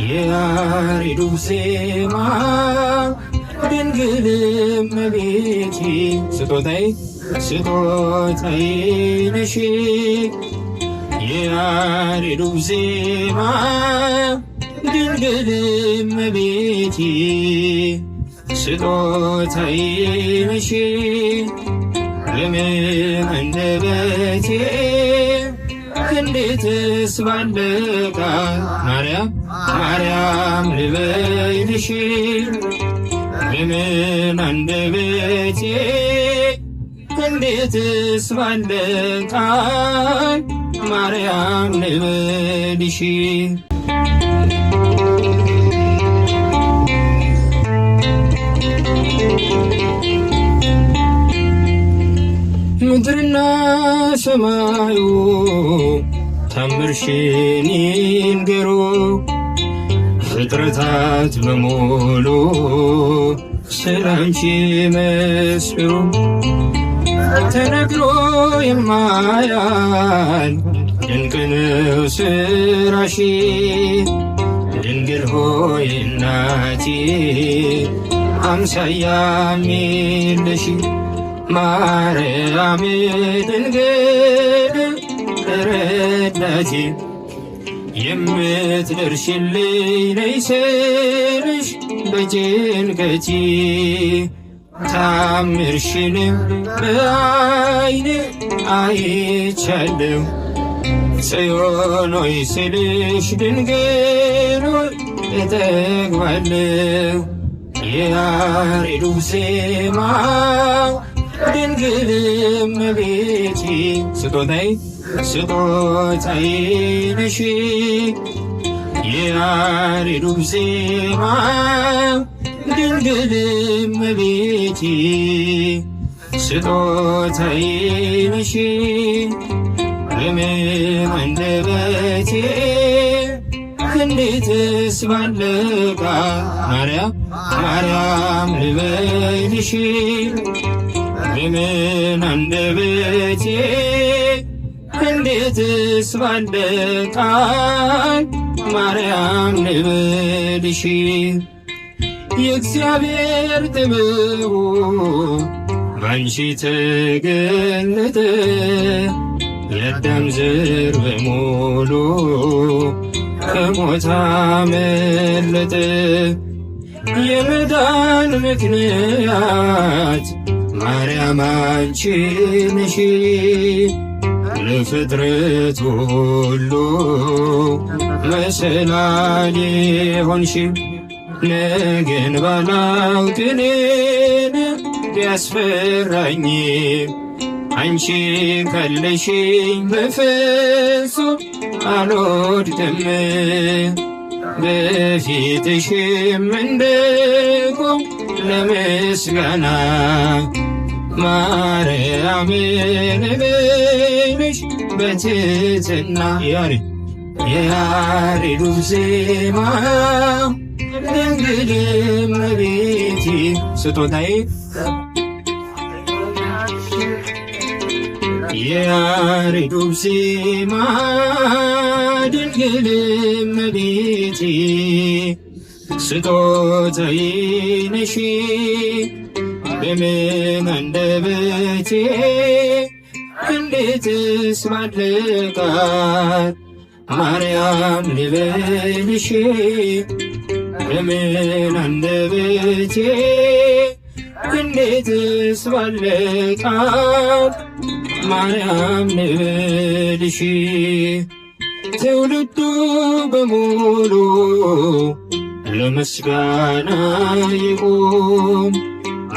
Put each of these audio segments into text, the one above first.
የያሬዱ ዜማ ድንግል እመቤቴ ስጦታዬ ነሽ። የያሬዱ ዜማ ድንግል እመቤቴ ስጦታዬ ነሽ። ለምን አንደበቴ እንዴትስ ባለቃ ማርያም ልበልሽ። ለምን አንደበቴ እንዴትስ ባለቃ ማርያም ልበልሽ። ምድርና ሰማዩ ታምርሽን ይንገሩ፣ ፍጥረታት በሙሉ ስላንቺ መስክሩ። ተነግሮ የማያልቅ ድንቅ ነው ስራሽ፣ ድንግል ሆይ እናቴ አምሳያም የለሽ። ማርያም ድንግል ረዳቴ የምትደርሽልኝ ነይ ስልሽ በጭንቀቴ፣ ታምርሽንም በዓይኔ አይቻለሁ። ጽዮን ሆይ ስልሽ ድንግል ሆይ እጠግባለሁ። የያሬዱ ዜማ ድንግል እመቤቴ ስጦታዬ ነሽ። የያሬዱ ዜማ ድንግል እመቤቴ ስጦታዬ ነሽ። ለምን አንደበቴ እንዴትስ ባለቃ ማርያም ልበልሽ። ለምን አንደበቴ እንዴትስ ባለቃ ማርያም ልበልሽ። የእግዚአብሔር ጥበቡ ባንቺ ተገለጠ፣ የአዳም ዘር በሙሉ ከሞት አመለጠ። የመዳን ምክንያት ማርያም አንቺ ነሽ። ለፍጥረት ሁሉ መሰላል ሆንሽ። ነገን ባላውቅ እኔን ቢያስፈራኝ፣ አንቺ ካለሽኝ በፍጹም አልወድቅም። በፊትሽም እንድቆም ለምስጋና ማርያም ልበልሽ በትሕትና። የያሬዱ ዜማ ድንግል እመቤቴ ስጦታዬ የያሬዱ ዜማ ድንግል እመቤቴ ስጦታዬ ነሽ። በምን አንደበቴ እንዴትስ ባለቃት ማርያም ልበልሽ። በምን አንደበቴ እንዴትስ ባለቃት ማርያም ልበልሽ። ትውልዱ በሙሉ ለምስጋና ይቁም፣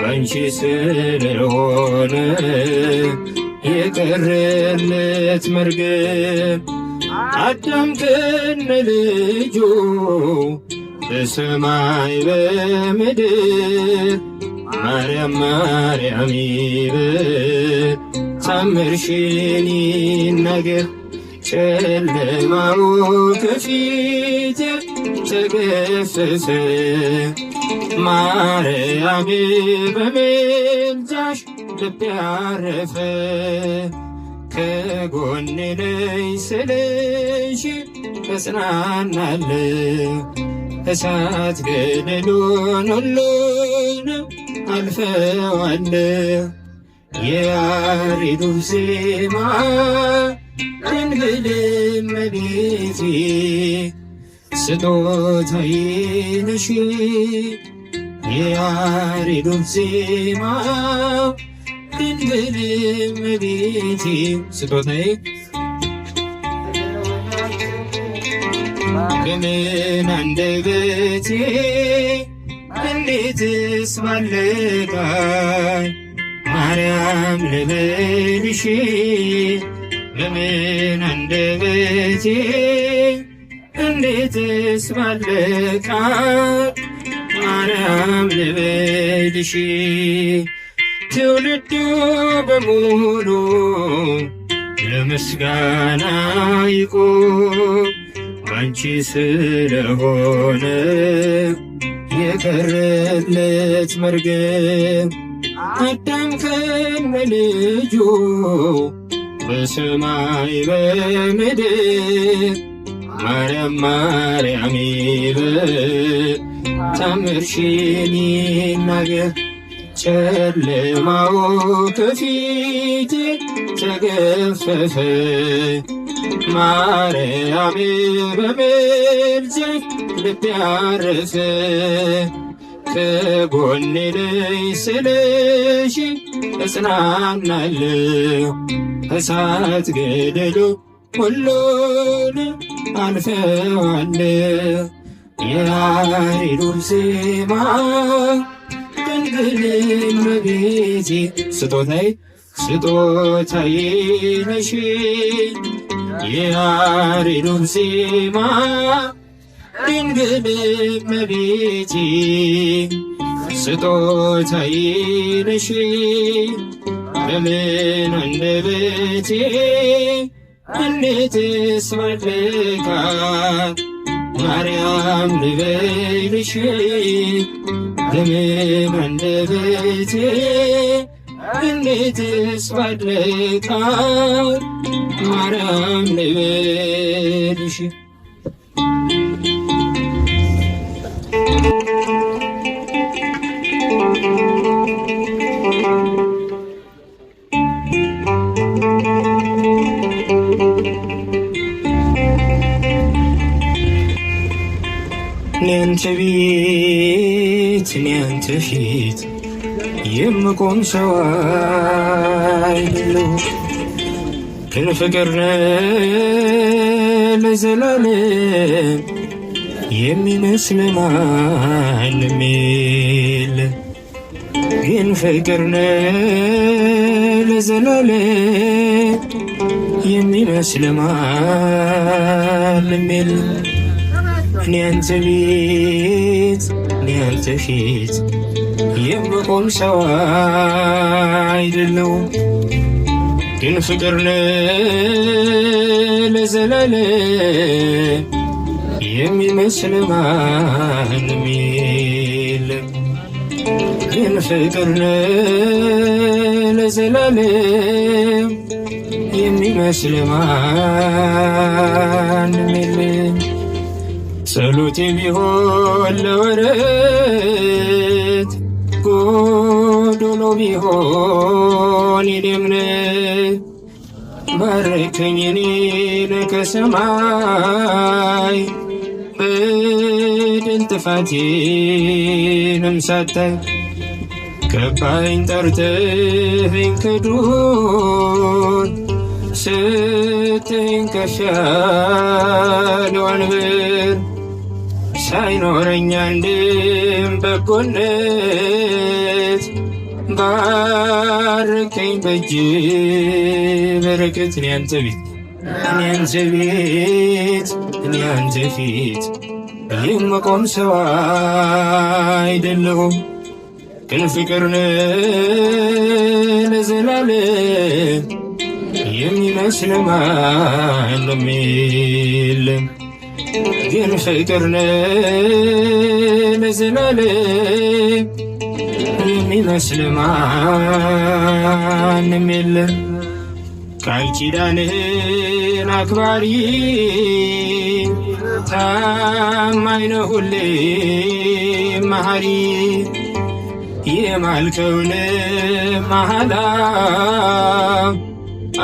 አንቺ ስለሆነ የቀረለት መርገም። አዳም ከነ ልጁ በሰማይ በምድር ማርያም ይበል ታምርሽን ይናገር። ጨለማው ከፊቴ ተገፈፈ፣ ማርያም በምልጃሽ ልቤ አረፈ። ከጎኔ ነይ ስልሽ እጽናናለሁ እሳት ገደሉን ሁሉንም አልፈዋለሁ። የያሬዱ ዜማ ድንግል እመቤቴ ስጦታዬ ነሽ። የያሬዱ ዜማ ድንግል እመቤቴ ስጦታዬ በምን አንደበቴ እንዴትስ ባለቃል ማርያም ልበልሽ። በምን አንደበቴ እንዴትስ ባለቃል ማርያም ልበልሽ። ትውልዱ በሙሉ ለምስጋና ይቁም አንቺ ስለሆነ የቀረለት መርገም። አዳም ከነልጁ በሰማይ በምድር ማርያም ማርያም ይበል ታምርሽን ይናገር። ጨለማው ከፊቴ ተገፈፈ ማርያም በምልጃሽ ልቤ አረፈ። ከጎኔ ነይ ስለሽ እጽናናለሁ። እሳት ገደሉ ሁሉን አልፈዋለሁ። የያሬዱ ዜማ ድንግል እመቤቴ ስጦታዬ ነሽ። የያሬዱ ዜማ ድንግል እመቤቴ ስጦታዬ ነሽ። በምን አንደበቴ እንዴትስ ባለቃል ማርያም ልበልሽ። በምን አንደበቴ እንዴትስ ባለቃል ማርያም ልበልሽ። አንተ ቤት እኔ አንተ ፊት የምቆም ሰው አይደለሁ፣ ግን ፍቅር ለዘላለም የሚመስል ማንም የለ። ግን ፍቅር ለዘላለም የሚመስል ማንም የለ። እኔ አንተ ቤት እኔ አንተ ፊት የምቆም ሰው አይደለሁም፣ ግን ፍቅር ለዘላለም የሚመስል ማንም የለም። ግን ፍቅር ለዘላለም የሚመስል ማንም የለም። ጸሎቴ ቢሆን ለወረት ጎዶሎ ቢሆን የኔ እምነት ባረከኝ እኔን ከሰማይ በደል ጥፋቴንም ሳታይ ከባኝ ጠርተኸኝ ከዱር ስትኝ ከፍ ያለ ወንበር ሳይኖረኝ አንድም በጎነት ባርከኝ በእጅ በረከት። እኔ አንተ ቤት እኔ አንተ ቤት እኔ አንተ ፊት የምቆም ሰው አይደለሁም፣ ግን ፍቅር ለዘላለም የሚመስል ማንም የለም። ግን ፍቅር ለዘላለም የሚመስል ማንም የለም። ቃል ኪዳንህን አክባሪ ታማኝ ነህ ሁሌ መሐሪ የማልከውን መሐላ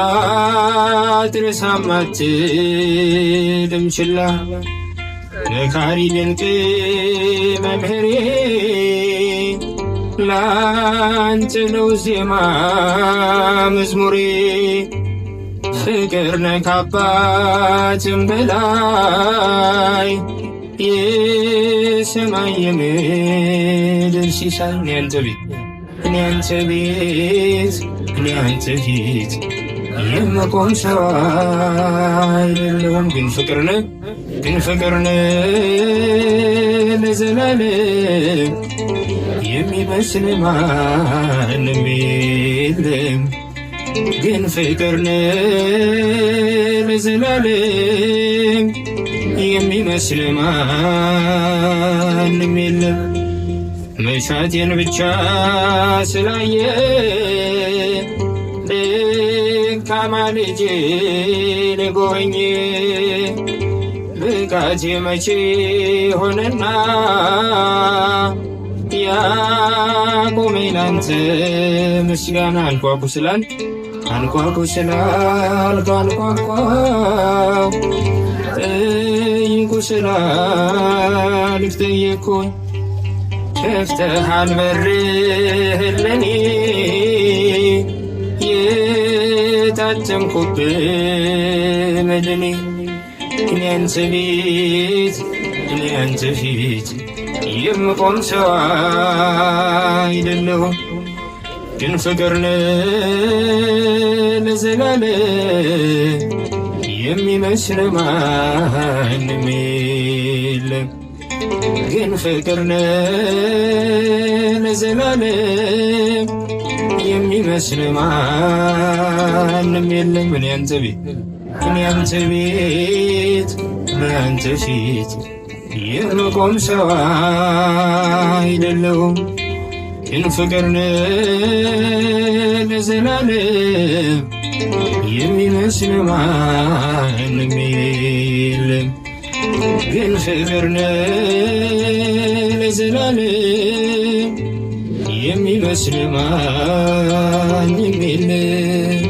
አትረሳም አትልም ችላ መካሪ ድንቅ መምህሬ ላንተ ነው ዜማ መዝሙሬ ፍቅር ነህ ከአባትም በላይ የሰማይ የምድር ሲሳይ እኔ አንተ ቤት እኔ አንተ ቤት እኔ አንተ ፊት የምቆም ሰው አይደለሁም ግን ፍቅር ነህ ለዘላለም የሚመስል ማንም የለም ግን ፍቅር ነህ ለዘላለም የሚመስል ማንም የለም መሻቴን ብቻ ስላየ ደካማ ልጄን ጎበኘ ብቃቴ መቼ ሆነና ያቆመኝ ላንተ ምስጋና አንኳኩ ስላልክ አንኳኳው ጠይቁ ስላልክ ጠየቅኩኝ ከፍተሃል በርህን ለኔ የታተምኩብህ መድኔ እኔ አንተ ቤት እኔ አንተ ፊት የምቆም ሰው አይደለሁም ግን ፍቅር ነህ ለዘላለም የሚመስል ማንም የለም ግን ፍቅር ነህ ለዘላለም የሚመስል ማንም የለም እኔ አንተ ቤት እኔ አንተ ቤት እኔ አንተ ፊት የምቆም ሰው አይደለሁም ግን ፍቅር ነህ ለዘላለም የሚመስል ማንም የለም ግን ፍቅር ነህ ለዘላለም የሚመስል ማንም የለም